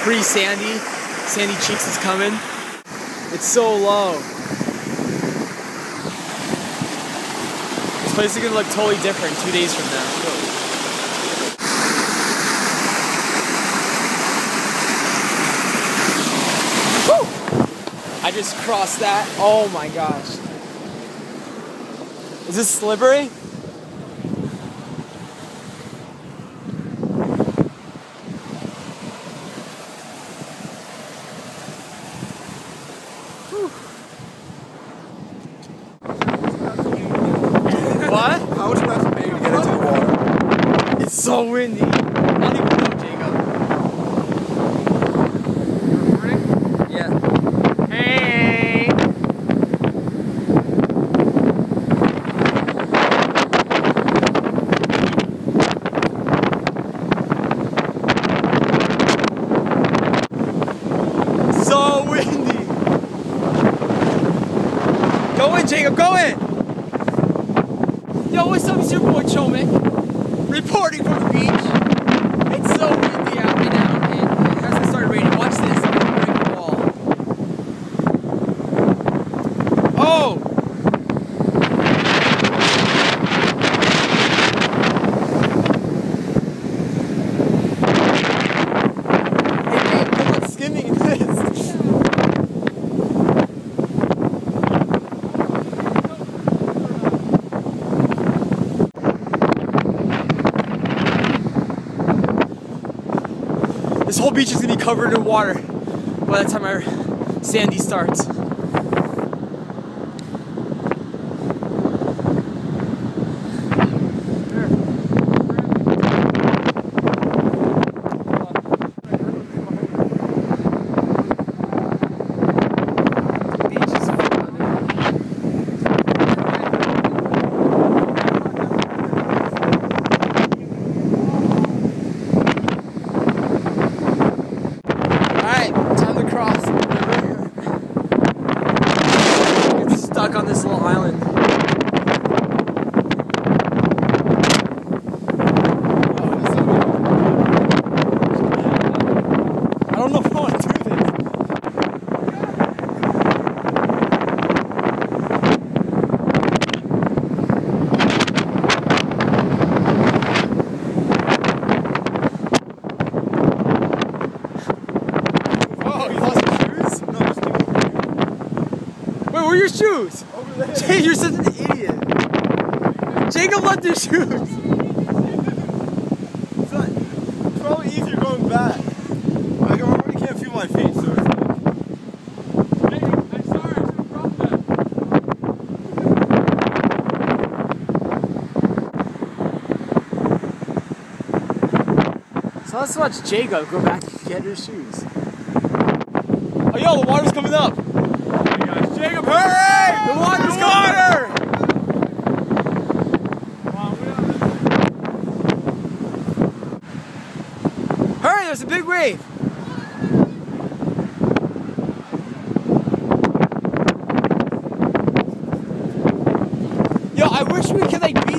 Pre-Sandy. Sandy Cheeks is coming. It's so low. This place is gonna look totally different 2 days from now. Woo! I just crossed that. Oh my gosh. Is this slippery? What? How much left maybe to get into the water? It's so windy. I don't even know, Jacob. Yeah. Hey. So windy. Go in, Jacob. Go in. Yo, what's up? It's your boy Chomek, reporting from the beach. It's so windy out right now, and it hasn't started raining. Watch this. I'm gonna break the wall. Oh! Hey, babe, come on, skimming this. This whole beach is gonna be covered in water by the time our Sandy starts. Stuck on this little island. I don't know if I want to do this. Oh, you lost your shoes? No, just do it. Wait, where are your shoes? Over there. Jay, you're such an idiot. Jacob left his shoes. It's probably easier going back. Like, I already can't feel my feet, so it's like... Hey, I'm sorry, I should have brought that. So let's watch Jacob go back and get his shoes. Oh, yo, the water's coming up. Jacob, hurry! The water's coming up. Hurry, there's a big wave. Yo, I wish we could like be